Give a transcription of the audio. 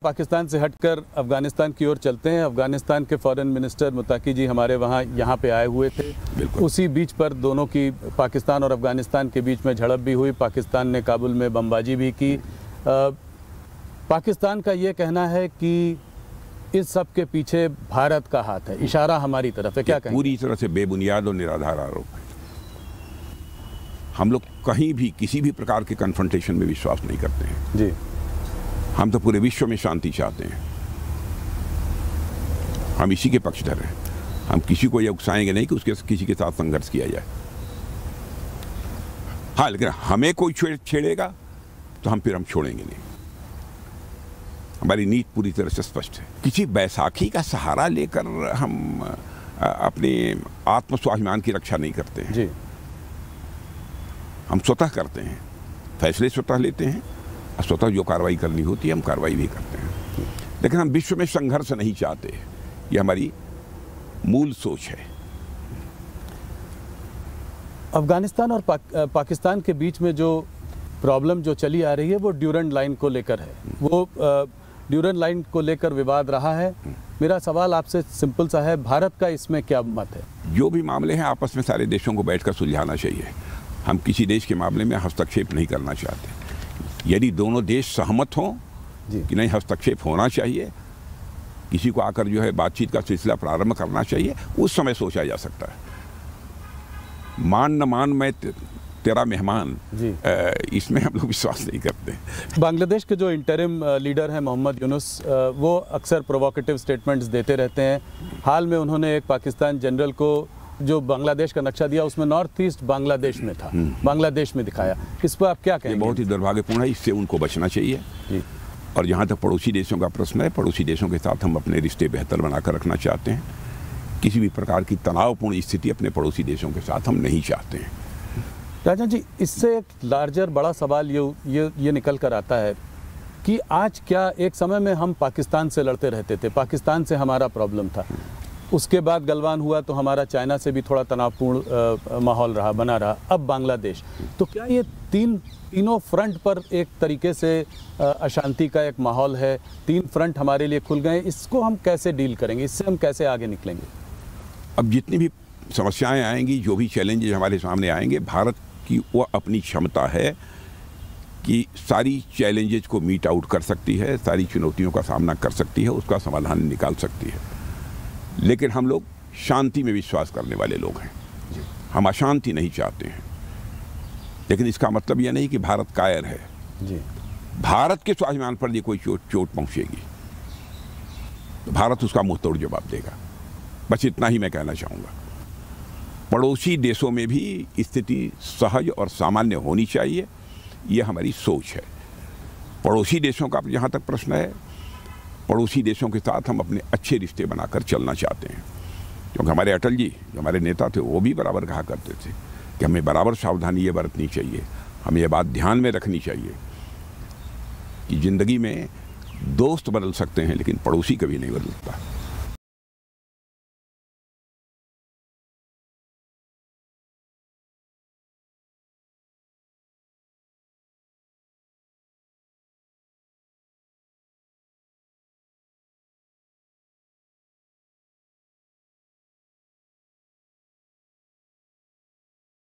पाकिस्तान से हटकर अफ़गानिस्तान की ओर चलते हैं। अफ़गानिस्तान के फॉरेन मिनिस्टर मुत्ताकी जी हमारे यहाँ पे आए हुए थे। उसी बीच पर दोनों की पाकिस्तान और अफ़गानिस्तान के बीच में झड़प भी हुई। पाकिस्तान ने काबुल में बमबाजी भी की। पाकिस्तान का ये कहना है कि इस सब के पीछे भारत का हाथ है, इशारा हमारी तरफ है। क्या कहेंगे? पूरी तरह से बेबुनियाद और निराधार आरोप है। हम लोग कहीं भी किसी भी प्रकार के कन्फ्रंटेशन में विश्वास नहीं करते हैं जी। हम तो पूरे विश्व में शांति चाहते हैं। हम इसी के पक्षधर हैं। हम किसी को यह उकसाएंगे नहीं कि उसके किसी के साथ संघर्ष किया जाए। हाँ, लेकिन हमें कोई छेड़ेगा तो हम छोड़ेंगे नहीं। हमारी नीति पूरी तरह से स्पष्ट है। किसी बैसाखी का सहारा लेकर हम अपने आत्मस्वाभिमान की रक्षा नहीं करते हैं जी। हम स्वतः करते हैं, फैसले स्वतः लेते हैं और स्वतः जो कार्रवाई करनी होती है हम कार्रवाई भी करते हैं। लेकिन हम विश्व में संघर्ष नहीं चाहते। ये हमारी मूल सोच है। अफगानिस्तान और पाकिस्तान के बीच में जो प्रॉब्लम जो चली आ रही है वो ड्यूरेंट लाइन को लेकर है। वो ड्यूरेंट लाइन को लेकर विवाद रहा है। मेरा सवाल आपसे सिंपल सा है, भारत का इसमें क्या मत है? जो भी मामले हैं आपस में सारे देशों को बैठकर सुलझाना चाहिए। हम किसी देश के मामले में हस्तक्षेप नहीं करना चाहते। यदि दोनों देश सहमत हों कि नहीं हस्तक्षेप होना चाहिए, किसी को आकर जो है बातचीत का सिलसिला प्रारंभ करना चाहिए, उस समय सोचा जा सकता है। मान न मान मैं तेरा मेहमान, इसमें हम लोग विश्वास नहीं करते। बांग्लादेश के जो इंटरिम लीडर हैं मोहम्मद यूनुस, वो अक्सर प्रोवोकेटिव स्टेटमेंट्स देते रहते हैं। हाल में उन्होंने एक पाकिस्तान जनरल को जो बांग्लादेश का नक्शा दिया उसमें नॉर्थ ईस्ट बांग्लादेश में था, बांग्लादेश में दिखाया। इस पर आप क्या कहेंगे? बहुत ही दुर्भाग्यपूर्ण है। इससे उनको बचना चाहिए जी। और जहाँ तक पड़ोसी देशों का प्रश्न है, पड़ोसी देशों के साथ हम अपने रिश्ते बेहतर बनाकर रखना चाहते हैं। किसी भी प्रकार की तनावपूर्ण स्थिति अपने पड़ोसी देशों के साथ हम नहीं चाहते हैं। राजा जी, इससे एक लार्जर बड़ा सवाल ये निकल कर आता है कि आज क्या एक समय में हम पाकिस्तान से लड़ते रहते थे, पाकिस्तान से हमारा प्रॉब्लम था। उसके बाद गलवान हुआ तो हमारा चाइना से भी थोड़ा तनावपूर्ण माहौल बना रहा। अब बांग्लादेश, तो क्या ये तीनों फ्रंट पर एक तरीके से अशांति का एक माहौल है? तीन फ्रंट हमारे लिए खुल गए। इसको हम कैसे डील करेंगे? इससे हम कैसे आगे निकलेंगे? अब जितनी भी समस्याएं आएंगी, जो भी चैलेंजेस हमारे सामने आएंगे, भारत की वो अपनी क्षमता है कि सारी चैलेंजेस को मीट आउट कर सकती है, सारी चुनौतियों का सामना कर सकती है, उसका समाधान निकाल सकती है। लेकिन हम लोग शांति में विश्वास करने वाले लोग हैं। हम अशांति नहीं चाहते हैं। लेकिन इसका मतलब यह नहीं कि भारत कायर है जी। भारत के स्वाभिमान पर यदि कोई चोट पहुंचेगी तो भारत उसका मुंहतोड़ जवाब देगा। बस इतना ही मैं कहना चाहूँगा। पड़ोसी देशों में भी स्थिति सहज और सामान्य होनी चाहिए, यह हमारी सोच है। पड़ोसी देशों का जहाँ तक प्रश्न है, पड़ोसी देशों के साथ हम अपने अच्छे रिश्ते बनाकर चलना चाहते हैं। क्योंकि हमारे अटल जी, जो हमारे नेता थे, वो भी बराबर कहा करते थे कि हमें बराबर सावधानी ये बरतनी चाहिए, हमें ये बात ध्यान में रखनी चाहिए कि ज़िंदगी में दोस्त बदल सकते हैं लेकिन पड़ोसी कभी नहीं बदलता।